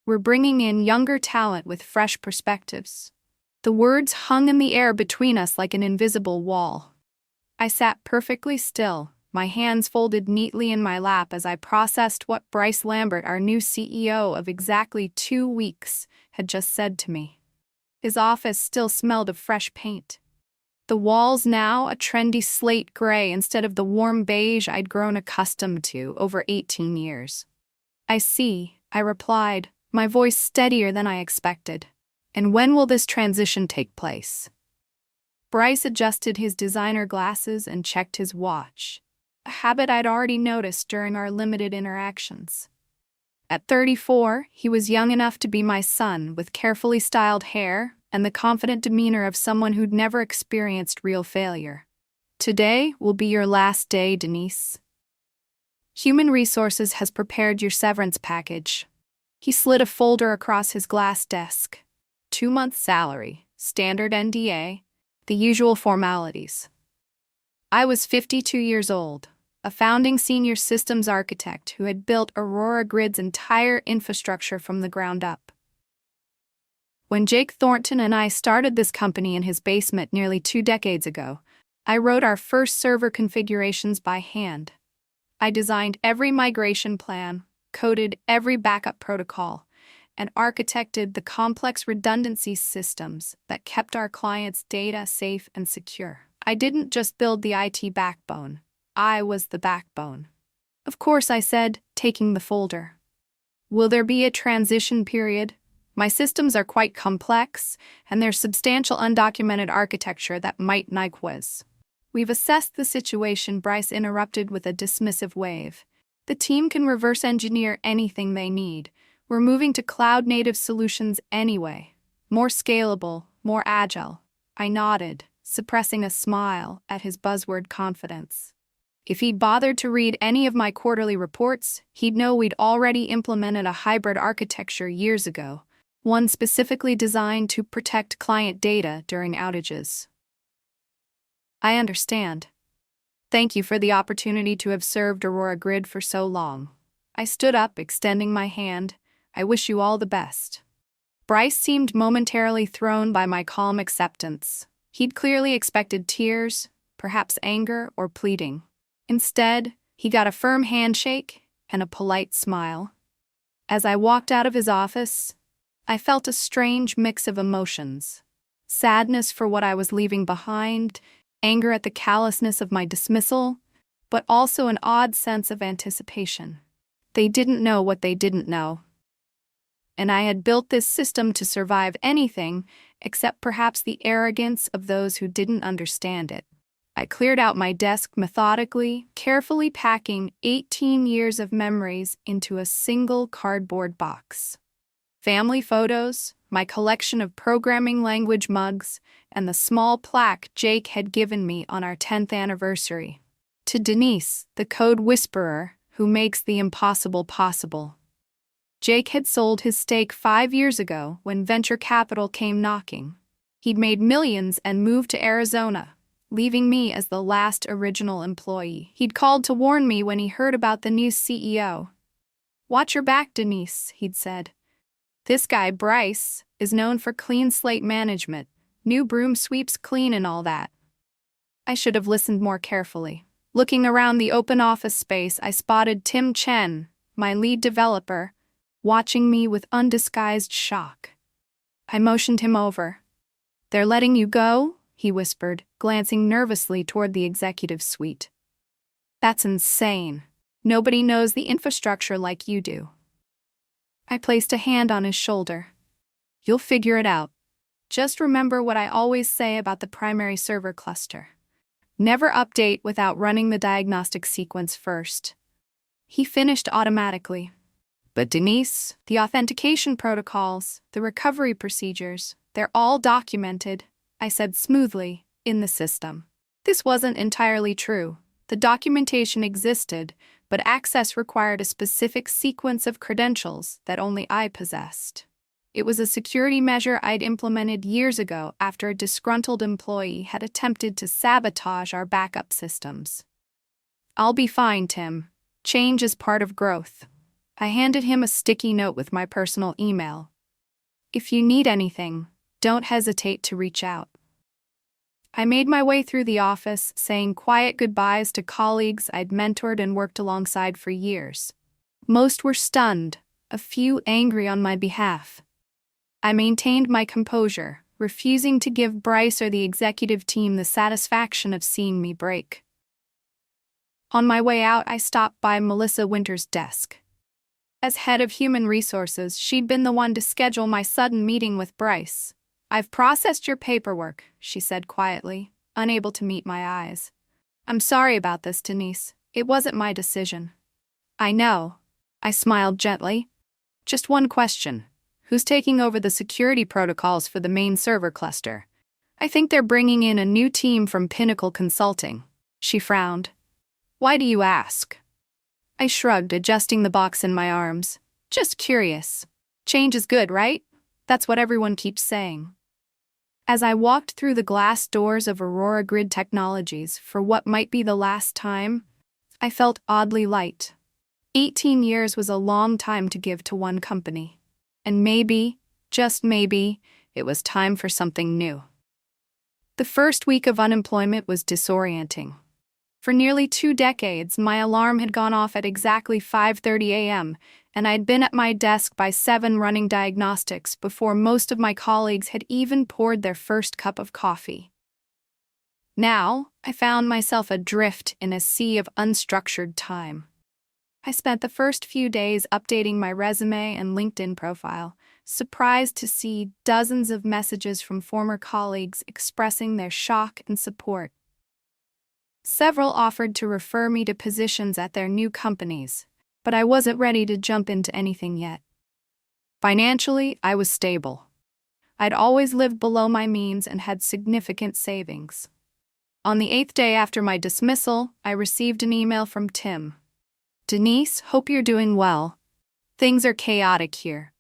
We're bringing in younger talent with fresh perspectives." The words hung in the air between us like an invisible wall. I sat perfectly still, my hands folded neatly in my lap as I processed what Bryce Lambert, our new CEO of exactly 2 weeks, had just said to me. His office still smelled of fresh paint. The walls now a trendy slate gray instead of the warm beige I'd grown accustomed to over 18 years. "I see," I replied, my voice steadier than I expected. "And when will this transition take place?" Bryce adjusted his designer glasses and checked his watch, a habit I'd already noticed during our limited interactions. At 34, he was young enough to be my son, with carefully styled hair and the confident demeanor of someone who'd never experienced real failure. "Today will be your last day, Denise. Human Resources has prepared your severance package." He slid a folder across his glass desk. 2 months' salary, standard NDA, the usual formalities. I was 52 years old, a founding senior systems architect who had built Aurora Grid's entire infrastructure from the ground up. When Jake Thornton and I started this company in his basement nearly 2 decades ago, I wrote our first server configurations by hand. I designed every migration plan, coded every backup protocol, and architected the complex redundancy systems that kept our clients' data safe and secure. I didn't just build the IT backbone, I was the backbone. "Of course," I said, taking the folder. "Will there be a transition period? My systems are quite complex, and there's substantial undocumented architecture that might quiz." "We've assessed the situation," Bryce interrupted with a dismissive wave. "The team can reverse engineer anything they need. We're moving to cloud-native solutions anyway. More scalable, more agile." I nodded, suppressing a smile at his buzzword confidence. If he'd bothered to read any of my quarterly reports, he'd know we'd already implemented a hybrid architecture years ago, one specifically designed to protect client data during outages. "I understand. Thank you for the opportunity to have served Aurora Grid for so long." I stood up, extending my hand. "I wish you all the best." Bryce seemed momentarily thrown by my calm acceptance. He'd clearly expected tears, perhaps anger or pleading. Instead, he got a firm handshake and a polite smile. As I walked out of his office, I felt a strange mix of emotions. Sadness for what I was leaving behind, anger at the callousness of my dismissal, but also an odd sense of anticipation. They didn't know what they didn't know. And I had built this system to survive anything except perhaps the arrogance of those who didn't understand it. I cleared out my desk methodically, carefully packing 18 years of memories into a single cardboard box. Family photos, my collection of programming language mugs, and the small plaque Jake had given me on our 10th anniversary. "To Denise, the code whisperer, who makes the impossible possible." Jake had sold his stake 5 years ago when venture capital came knocking. He'd made millions and moved to Arizona, leaving me as the last original employee. He'd called to warn me when he heard about the new CEO. "Watch your back, Denise," he'd said. "This guy, Bryce, is known for clean slate management, new broom sweeps clean and all that." I should have listened more carefully. Looking around the open office space, I spotted Tim Chen, my lead developer, watching me with undisguised shock. I motioned him over. "They're letting you go?" he whispered, glancing nervously toward the executive suite. "That's insane. Nobody knows the infrastructure like you do." I placed a hand on his shoulder. "You'll figure it out. Just remember what I always say about the primary server cluster. Never update without running the diagnostic sequence first." He finished automatically. "But Denise, the authentication protocols, the recovery procedures, they're all documented," I said smoothly, "in the system." This wasn't entirely true. The documentation existed, but access required a specific sequence of credentials that only I possessed. It was a security measure I'd implemented years ago after a disgruntled employee had attempted to sabotage our backup systems. "I'll be fine, Tim. Change is part of growth." I handed him a sticky note with my personal email. If you need anything, don't hesitate to reach out. I made my way through the office, saying quiet goodbyes to colleagues I'd mentored and worked alongside for years. Most were stunned, a few angry on my behalf. I maintained my composure, refusing to give Bryce or the executive team the satisfaction of seeing me break. On my way out, I stopped by Melissa Winter's desk. As head of human resources, she'd been the one to schedule my sudden meeting with Bryce. "I've processed your paperwork," she said quietly, unable to meet my eyes. "I'm sorry about this, Denise. It wasn't my decision." "I know." I smiled gently. "Just one question. Who's taking over the security protocols for the main server cluster?" "I think they're bringing in a new team from Pinnacle Consulting." She frowned. "Why do you ask?" I shrugged, adjusting the box in my arms. "Just curious. Change is good, right? That's what everyone keeps saying." As I walked through the glass doors of Aurora Grid Technologies for what might be the last time, I felt oddly light. 18 years was a long time to give to one company. And maybe, just maybe, it was time for something new. The first week of unemployment was disorienting. For nearly 2 decades, my alarm had gone off at exactly 5:30 a.m., and I'd been at my desk by 7 running diagnostics before most of my colleagues had even poured their first cup of coffee. Now, I found myself adrift in a sea of unstructured time. I spent the first few days updating my resume and LinkedIn profile, surprised to see dozens of messages from former colleagues expressing their shock and support. Several offered to refer me to positions at their new companies, but I wasn't ready to jump into anything yet. Financially, I was stable. I'd always lived below my means and had significant savings. On the 8th day after my dismissal, I received an email from Tim. "Denise, hope you're doing well. Things are chaotic here.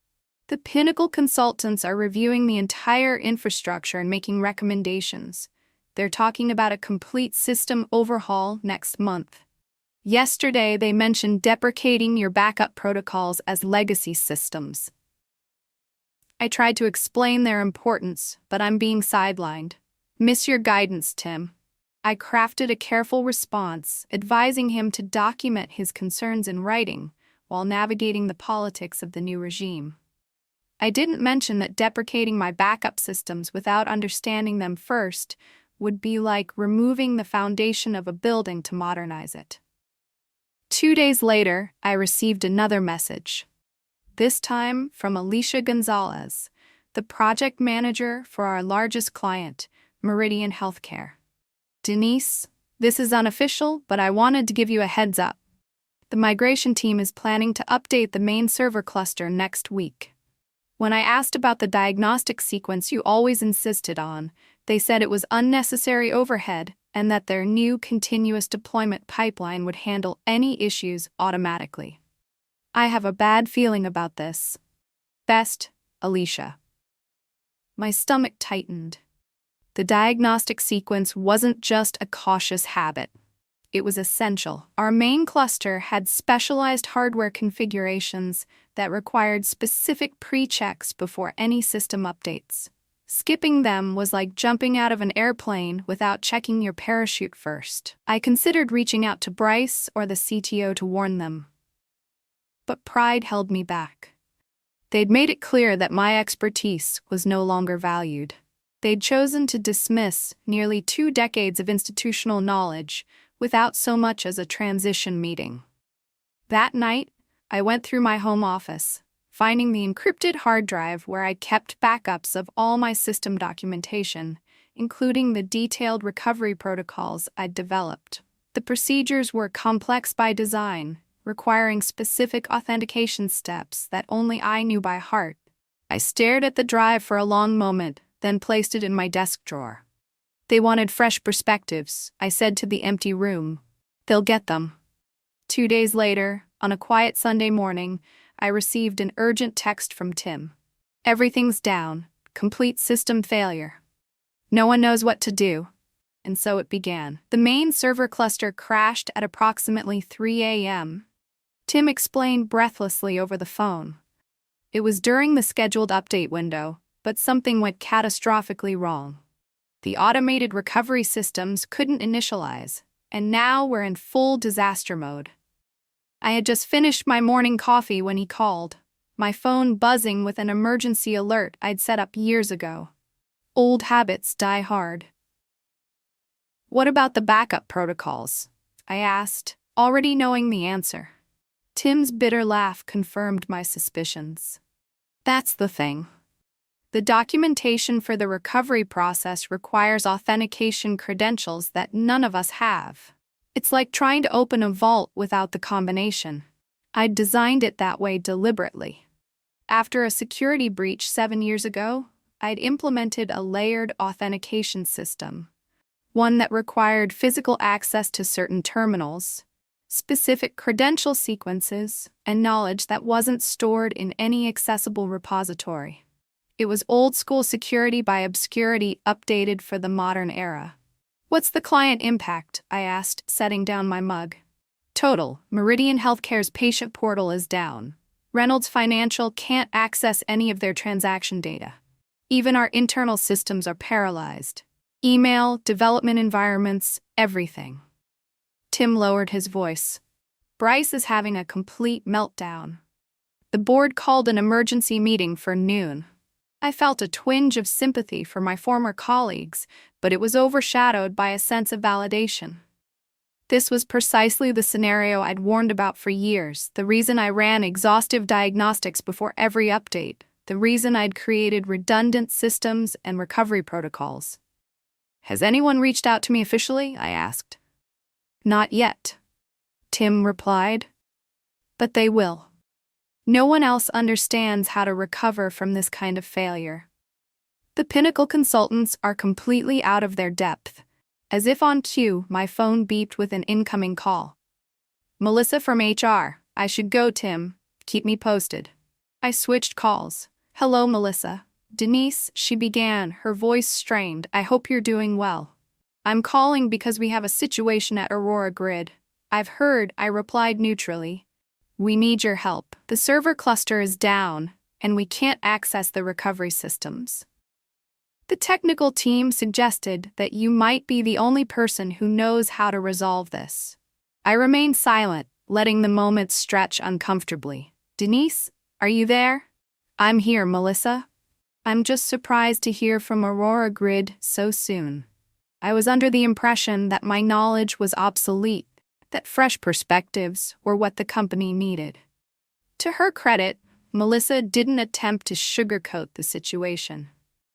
The Pinnacle consultants are reviewing the entire infrastructure and making recommendations. They're talking about a complete system overhaul next month. Yesterday, they mentioned deprecating your backup protocols as legacy systems." I tried to explain their importance, but I'm being sidelined. "Miss your guidance, Tim." I crafted a careful response, advising him to document his concerns in writing while navigating the politics of the new regime. I didn't mention that deprecating my backup systems without understanding them first would be like removing the foundation of a building to modernize it. 2 days later, I received another message. This time from Alicia Gonzalez, the project manager for our largest client, Meridian Healthcare. "Denise, this is unofficial, but I wanted to give you a heads up. The migration team is planning to update the main server cluster next week. When I asked about the diagnostic sequence you always insisted on, they said it was unnecessary overhead and that their new continuous deployment pipeline would handle any issues automatically. I have a bad feeling about this. Best, Alicia." My stomach tightened. The diagnostic sequence wasn't just a cautious habit. It was essential. Our main cluster had specialized hardware configurations that required specific pre-checks before any system updates. Skipping them was like jumping out of an airplane without checking your parachute first. I considered reaching out to Bryce or the CTO to warn them. But pride held me back. They'd made it clear that my expertise was no longer valued. They'd chosen to dismiss nearly 2 decades of institutional knowledge without so much as a transition meeting. That night, I went through my home office, finding the encrypted hard drive where I kept backups of all my system documentation, including the detailed recovery protocols I'd developed. The procedures were complex by design, requiring specific authentication steps that only I knew by heart. I stared at the drive for a long moment, then placed it in my desk drawer. "They wanted fresh perspectives," I said to the empty room. "They'll get them." 2 days later, on a quiet Sunday morning, I received an urgent text from Tim. "Everything's down. Complete system failure. No one knows what to do." And so it began. The main server cluster crashed at approximately 3 a.m. Tim explained breathlessly over the phone. It was during the scheduled update window, but something went catastrophically wrong. The automated recovery systems couldn't initialize, and now we're in full disaster mode. I had just finished my morning coffee when he called, my phone buzzing with an emergency alert I'd set up years ago. Old habits die hard. What about the backup protocols? I asked, already knowing the answer. Tim's bitter laugh confirmed my suspicions. That's the thing. The documentation for the recovery process requires authentication credentials that none of us have. It's like trying to open a vault without the combination. I'd designed it that way deliberately. After a security breach 7 years ago, I'd implemented a layered authentication system, one that required physical access to certain terminals, specific credential sequences, and knowledge that wasn't stored in any accessible repository. It was old-school security by obscurity updated for the modern era. What's the client impact? I asked, setting down my mug. Total, Meridian Healthcare's patient portal is down. Reynolds Financial can't access any of their transaction data. Even our internal systems are paralyzed. Email, development environments, everything. Tim lowered his voice. Bryce is having a complete meltdown. The board called an emergency meeting for noon. I felt a twinge of sympathy for my former colleagues, but it was overshadowed by a sense of validation. This was precisely the scenario I'd warned about for years, the reason I ran exhaustive diagnostics before every update, the reason I'd created redundant systems and recovery protocols. Has anyone reached out to me officially? I asked. Not yet, Tim replied. But they will. No one else understands how to recover from this kind of failure. The Pinnacle consultants are completely out of their depth. As if on cue, my phone beeped with an incoming call. Melissa from HR. I should go, Tim. Keep me posted. I switched calls. Hello, Melissa. Denise, she began, her voice strained. I hope you're doing well. I'm calling because we have a situation at Aurora Grid. I've heard, I replied neutrally. We need your help. The server cluster is down, and we can't access the recovery systems. The technical team suggested that you might be the only person who knows how to resolve this. I remained silent, letting the moment stretch uncomfortably. Denise, are you there? I'm here, Melissa. I'm just surprised to hear from Aurora Grid so soon. I was under the impression that my knowledge was obsolete, that fresh perspectives were what the company needed. To her credit, Melissa didn't attempt to sugarcoat the situation.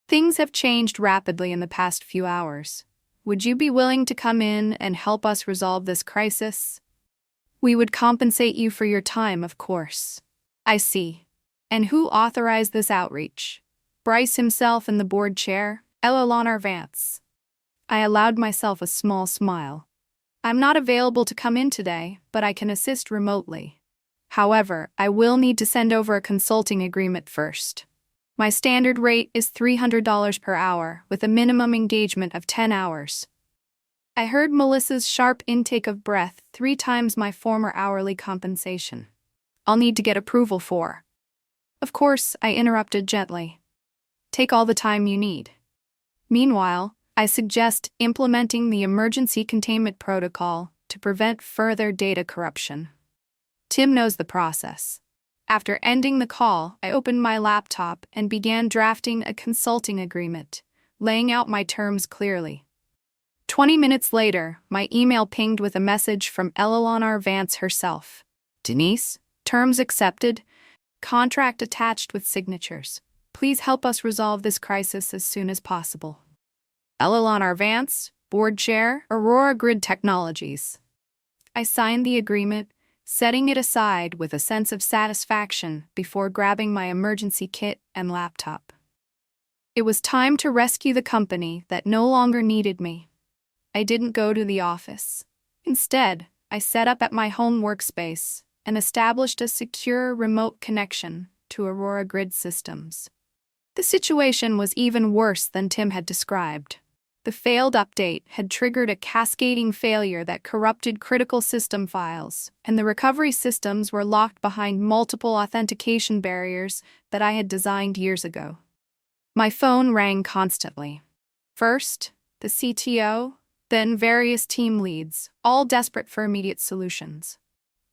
Things have changed rapidly in the past few hours. Would you be willing to come in and help us resolve this crisis? We would compensate you for your time, of course. I see. And who authorized this outreach? Bryce himself and the board chair, Eleanor Vance. I allowed myself a small smile. I'm not available to come in today, but I can assist remotely. However, I will need to send over a consulting agreement first. My standard rate is $300 per hour, with a minimum engagement of 10 hours. I heard Melissa's sharp intake of breath, 3 times my former hourly compensation. I'll need to get approval for. Of course, I interrupted gently. Take all the time you need. Meanwhile, I suggest implementing the emergency containment protocol to prevent further data corruption. Tim knows the process. After ending the call, I opened my laptop and began drafting a consulting agreement, laying out my terms clearly. 20 minutes later, my email pinged with a message from Eleanor Vance herself. Denise, terms accepted, contract attached with signatures. Please help us resolve this crisis as soon as possible. Eleanor Vance, Board Chair, Aurora Grid Technologies. I signed the agreement, setting it aside with a sense of satisfaction before grabbing my emergency kit and laptop. It was time to rescue the company that no longer needed me. I didn't go to the office. Instead, I set up at my home workspace and established a secure remote connection to Aurora Grid systems. The situation was even worse than Tim had described. The failed update had triggered a cascading failure that corrupted critical system files, and the recovery systems were locked behind multiple authentication barriers that I had designed years ago. My phone rang constantly. First, the CTO, then various team leads, all desperate for immediate solutions.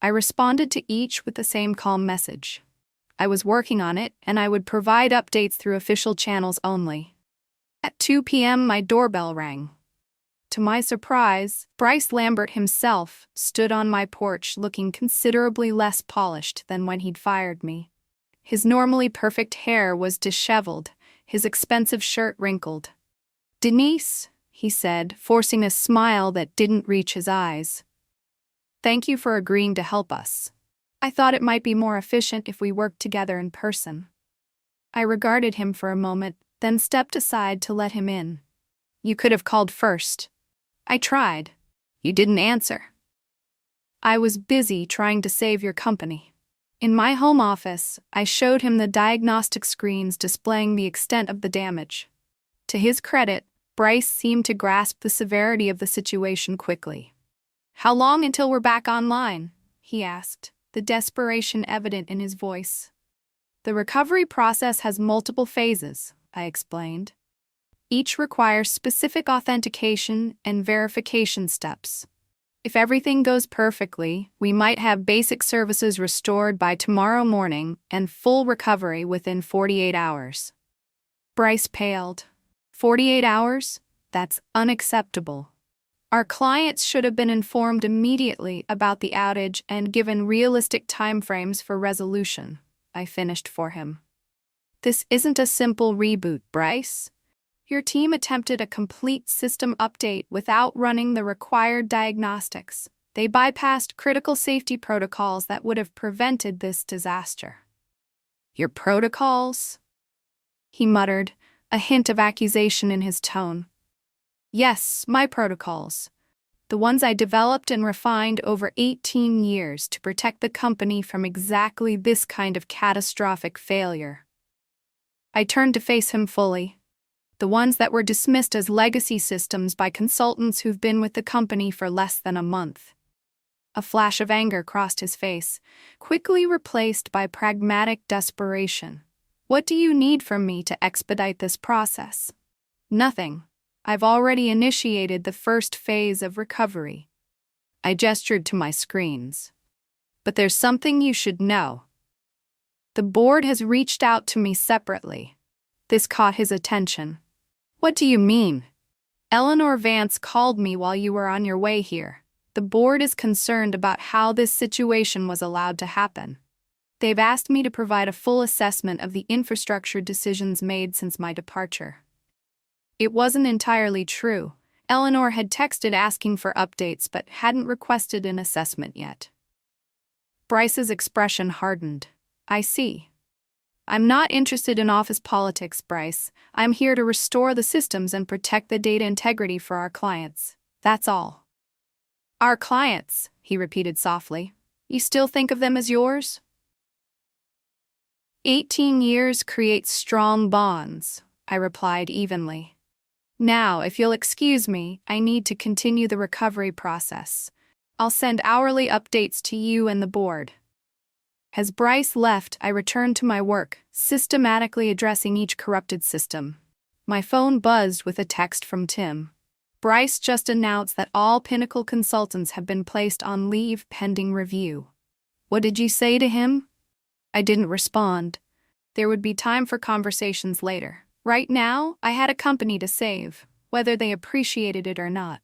I responded to each with the same calm message. I was working on it, and I would provide updates through official channels only. At 2 p.m., my doorbell rang. To my surprise, Bryce Lambert himself stood on my porch looking considerably less polished than when he'd fired me. His normally perfect hair was disheveled, his expensive shirt wrinkled. "Denise," he said, forcing a smile that didn't reach his eyes. "Thank you for agreeing to help us. I thought it might be more efficient if we worked together in person." I regarded him for a moment, then stepped aside to let him in. "You could have called first." "I tried. You didn't answer." "I was busy trying to save your company." In my home office, I showed him the diagnostic screens displaying the extent of the damage. To his credit, Bryce seemed to grasp the severity of the situation quickly. "How long until we're back online?" he asked, the desperation evident in his voice. "The recovery process has multiple phases," I explained. "Each requires specific authentication and verification steps. If everything goes perfectly, we might have basic services restored by tomorrow morning and full recovery within 48 hours. Bryce paled. 48 hours? That's unacceptable. Our clients should have been informed immediately about the outage and given realistic timeframes for resolution, I finished for him. This isn't a simple reboot, Bryce. Your team attempted a complete system update without running the required diagnostics. They bypassed critical safety protocols that would have prevented this disaster." "Your protocols?" he muttered, a hint of accusation in his tone. "Yes, my protocols. The ones I developed and refined over 18 years to protect the company from exactly this kind of catastrophic failure." I turned to face him fully. "The ones that were dismissed as legacy systems by consultants who've been with the company for less than a month." A flash of anger crossed his face, quickly replaced by pragmatic desperation. "What do you need from me to expedite this process?" "Nothing. I've already initiated the first phase of recovery." I gestured to my screens. "But there's something you should know. The board has reached out to me separately." This caught his attention. "What do you mean?" "Eleanor Vance called me while you were on your way here. The board is concerned about how this situation was allowed to happen. They've asked me to provide a full assessment of the infrastructure decisions made since my departure." It wasn't entirely true. Eleanor had texted asking for updates but hadn't requested an assessment yet. Bryce's expression hardened. "I see. I'm not interested in office politics, Bryce. I'm here to restore the systems and protect the data integrity for our clients. That's all." "Our clients," he repeated softly. "You still think of them as yours?" 18 years creates strong bonds, I replied evenly. "Now, if you'll excuse me, I need to continue the recovery process. I'll send hourly updates to you and the board." As Bryce left, I returned to my work, systematically addressing each corrupted system. My phone buzzed with a text from Tim. "Bryce just announced that all Pinnacle consultants have been placed on leave pending review." "What did you say to him?" I didn't respond. There would be time for conversations later. Right now, I had a company to save, whether they appreciated it or not.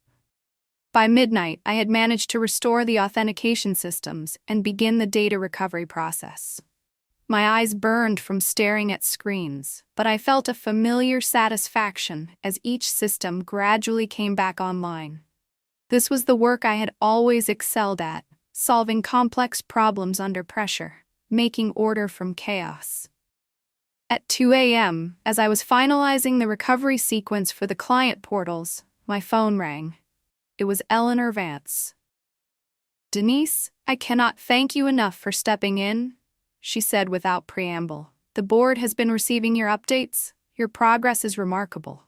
By midnight, I had managed to restore the authentication systems and begin the data recovery process. My eyes burned from staring at screens, but I felt a familiar satisfaction as each system gradually came back online. This was the work I had always excelled at, solving complex problems under pressure, making order from chaos. At 2 a.m., as I was finalizing the recovery sequence for the client portals, my phone rang. It was Eleanor Vance. "Denise, I cannot thank you enough for stepping in," she said without preamble. "The board has been receiving your updates. Your progress is remarkable."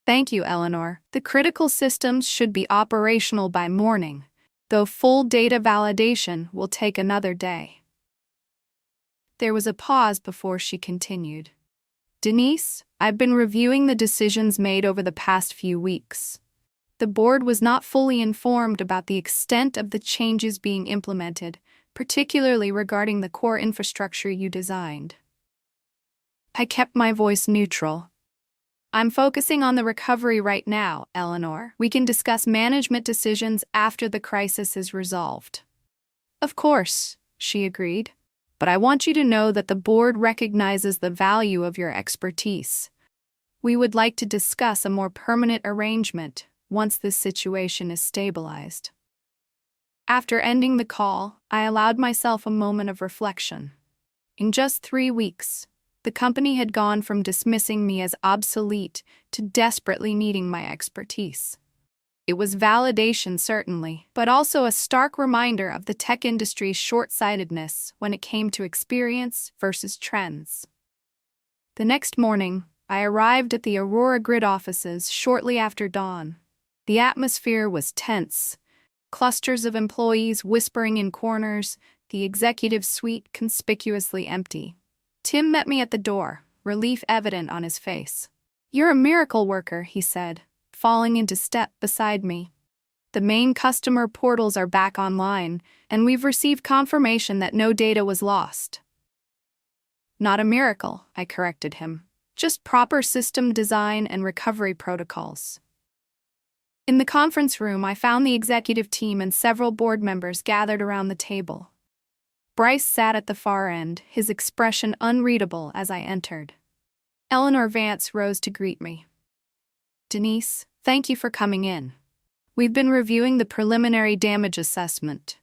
Thank you, Eleanor. The critical systems should be operational by morning, though full data validation will take another day. There was a pause before she continued. Denise, I've been reviewing the decisions made over the past few weeks. The board was not fully informed about the extent of the changes being implemented, particularly regarding the core infrastructure you designed. I kept my voice neutral. I'm focusing on the recovery right now, Eleanor. We can discuss management decisions after the crisis is resolved. Of course, she agreed. But I want you to know that the board recognizes the value of your expertise. We would like to discuss a more permanent arrangement once this situation is stabilized. After ending the call, I allowed myself a moment of reflection. In just 3 weeks, the company had gone from dismissing me as obsolete to desperately needing my expertise. It was validation, certainly, but also a stark reminder of the tech industry's short-sightedness when it came to experience versus trends. The next morning, I arrived at the Aurora Grid offices shortly after dawn. The atmosphere was tense. Clusters of employees whispering in corners, the executive suite conspicuously empty. Tim met me at the door, relief evident on his face. "You're a miracle worker," he said, falling into step beside me. "The main customer portals are back online, and we've received confirmation that no data was lost." "Not a miracle," I corrected him. "Just proper system design and recovery protocols." In the conference room, I found the executive team and several board members gathered around the table. Bryce sat at the far end, his expression unreadable as I entered. Eleanor Vance rose to greet me. "Denise, thank you for coming in. We've been reviewing the preliminary damage assessment."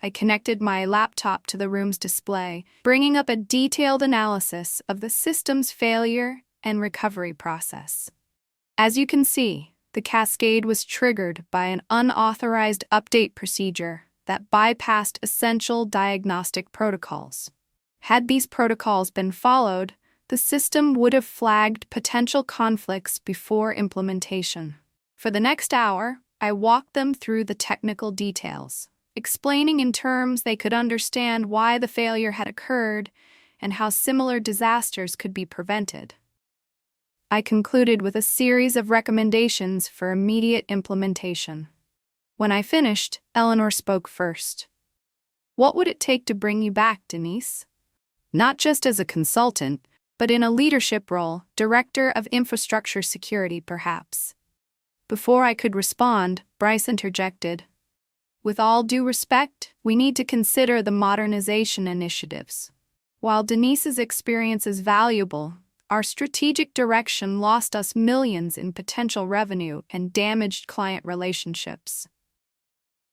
I connected my laptop to the room's display, bringing up a detailed analysis of the system's failure and recovery process. As you can see, the cascade was triggered by an unauthorized update procedure that bypassed essential diagnostic protocols. Had these protocols been followed, the system would have flagged potential conflicts before implementation. For the next hour, I walked them through the technical details, explaining in terms they could understand why the failure had occurred and how similar disasters could be prevented. I concluded with a series of recommendations for immediate implementation. When I finished, Eleanor spoke first. "What would it take to bring you back, Denise? Not just as a consultant, but in a leadership role, Director of Infrastructure Security, perhaps." Before I could respond, Bryce interjected. "With all due respect, we need to consider the modernization initiatives. While Denise's experience is valuable, our strategic direction lost us millions in potential revenue and damaged client relationships."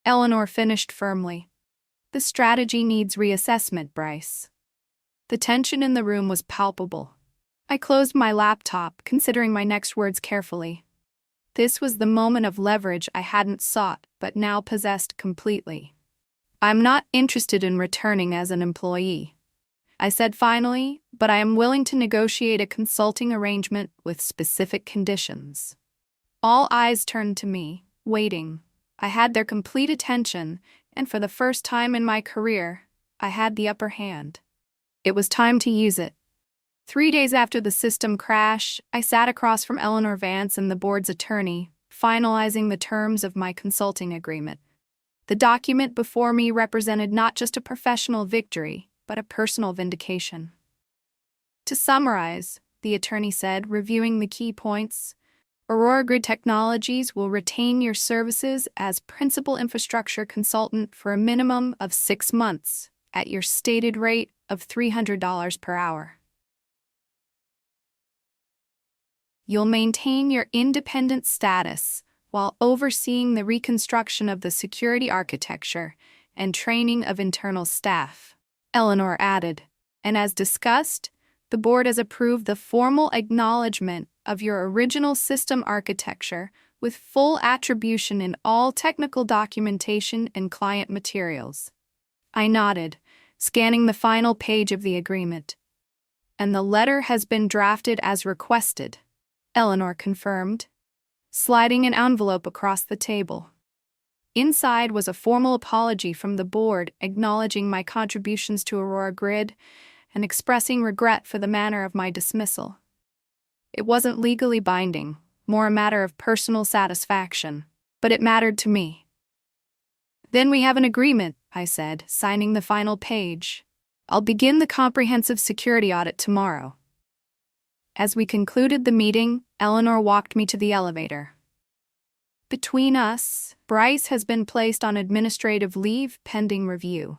Eleanor finished firmly. "The strategy needs reassessment, Bryce." The tension in the room was palpable. I closed my laptop, considering my next words carefully. This was the moment of leverage I hadn't sought, but now possessed completely. "I'm not interested in returning as an employee," I said finally, "but I am willing to negotiate a consulting arrangement with specific conditions." All eyes turned to me, waiting. I had their complete attention, and for the first time in my career, I had the upper hand. It was time to use it. 3 days after the system crash, I sat across from Eleanor Vance and the board's attorney, finalizing the terms of my consulting agreement. The document before me represented not just a professional victory, but a personal vindication. "To summarize," the attorney said, reviewing the key points, "Aurora Grid Technologies will retain your services as principal infrastructure consultant for a minimum of 6 months, at your stated rate of $300 per hour. You'll maintain your independent status while overseeing the reconstruction of the security architecture and training of internal staff," Eleanor added. "And as discussed, the board has approved the formal acknowledgement of your original system architecture with full attribution in all technical documentation and client materials." I nodded, scanning the final page of the agreement. "And the letter has been drafted as requested," Eleanor confirmed, sliding an envelope across the table. Inside was a formal apology from the board acknowledging my contributions to Aurora Grid and expressing regret for the manner of my dismissal. It wasn't legally binding, more a matter of personal satisfaction, but it mattered to me. "Then we have an agreement," I said, signing the final page. "I'll begin the comprehensive security audit tomorrow." As we concluded the meeting, Eleanor walked me to the elevator. "Between us, Bryce has been placed on administrative leave pending review.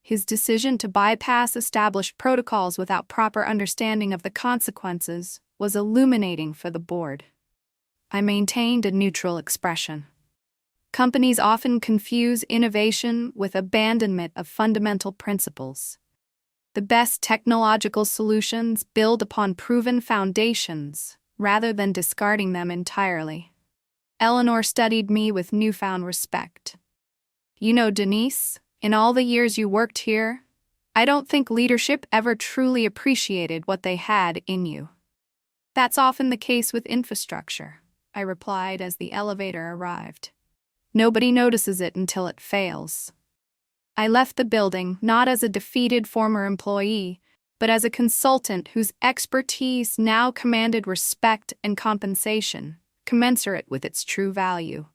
His decision to bypass established protocols without proper understanding of the consequences was illuminating for the board." I maintained a neutral expression. Companies often confuse innovation with abandonment of fundamental principles. The best technological solutions build upon proven foundations rather than discarding them entirely. Eleanor studied me with newfound respect. "You know, Denise, in all the years you worked here, I don't think leadership ever truly appreciated what they had in you." "That's often the case with infrastructure," I replied as the elevator arrived. "Nobody notices it until it fails." I left the building not as a defeated former employee, but as a consultant whose expertise now commanded respect and compensation, commensurate with its true value.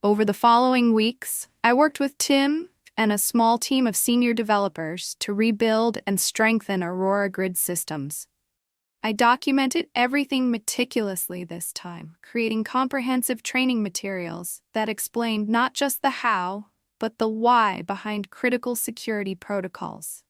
Over the following weeks, I worked with Tim and a small team of senior developers to rebuild and strengthen Aurora Grid systems. I documented everything meticulously this time, creating comprehensive training materials that explained not just the how, but the why behind critical security protocols.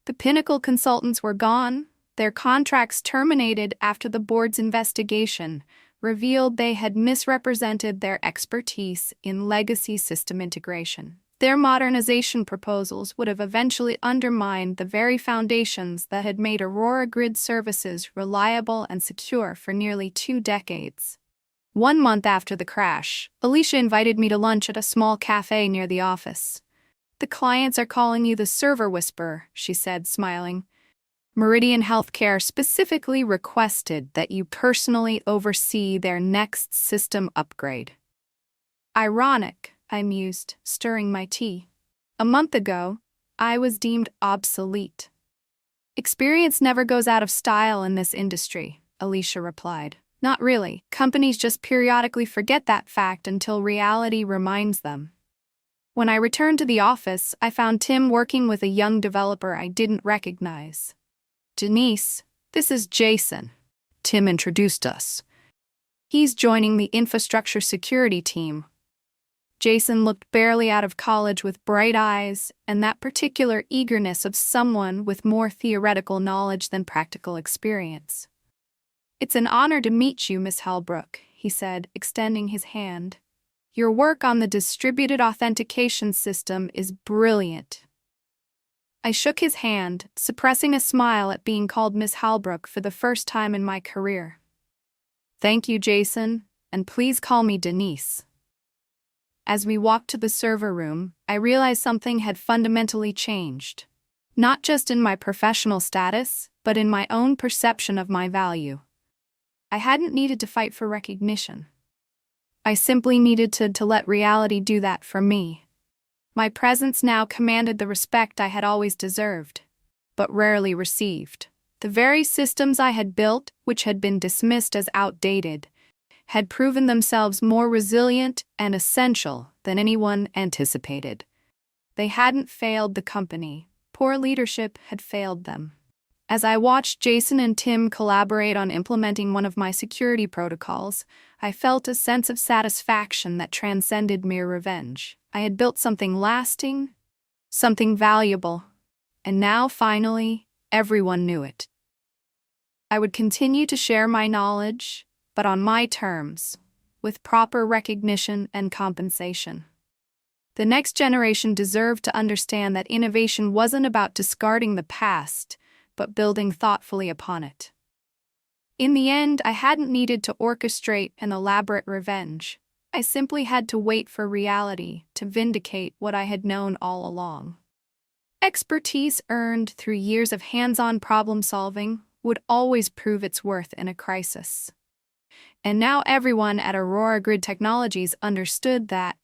The Pinnacle consultants were gone, their contracts terminated after the board's investigation revealed they had misrepresented their expertise in legacy system integration. Their modernization proposals would have eventually undermined the very foundations that had made Aurora Grid services reliable and secure for nearly 2 decades. 1 month after the crash, Alicia invited me to lunch at a small cafe near the office. "The clients are calling you the server whisperer," she said, smiling. "Meridian Healthcare specifically requested that you personally oversee their next system upgrade." Ironic, I mused, stirring my tea. A month ago, I was deemed obsolete. "Experience never goes out of style in this industry," Alicia replied. "Not really. Companies just periodically forget that fact until reality reminds them." When I returned to the office, I found Tim working with a young developer I didn't recognize. "Denise, this is Jason." Tim introduced us. "He's joining the infrastructure security team." Jason looked barely out of college with bright eyes and that particular eagerness of someone with more theoretical knowledge than practical experience. "It's an honor to meet you, Miss Halbrook," he said, extending his hand. "Your work on the distributed authentication system is brilliant." I shook his hand, suppressing a smile at being called Miss Halbrook for the first time in my career. "Thank you, Jason, and please call me Denise." As we walked to the server room, I realized something had fundamentally changed. Not just in my professional status, but in my own perception of my value. I hadn't needed to fight for recognition. I simply needed to let reality do that for me. My presence now commanded the respect I had always deserved, but rarely received. The very systems I had built, which had been dismissed as outdated, had proven themselves more resilient and essential than anyone anticipated. They hadn't failed the company. Poor leadership had failed them. As I watched Jason and Tim collaborate on implementing one of my security protocols, I felt a sense of satisfaction that transcended mere revenge. I had built something lasting, something valuable, and now, finally, everyone knew it. I would continue to share my knowledge, but on my terms, with proper recognition and compensation. The next generation deserved to understand that innovation wasn't about discarding the past, but building thoughtfully upon it. In the end, I hadn't needed to orchestrate an elaborate revenge. I simply had to wait for reality to vindicate what I had known all along. Expertise earned through years of hands-on problem-solving would always prove its worth in a crisis. And now everyone at Aurora Grid Technologies understood that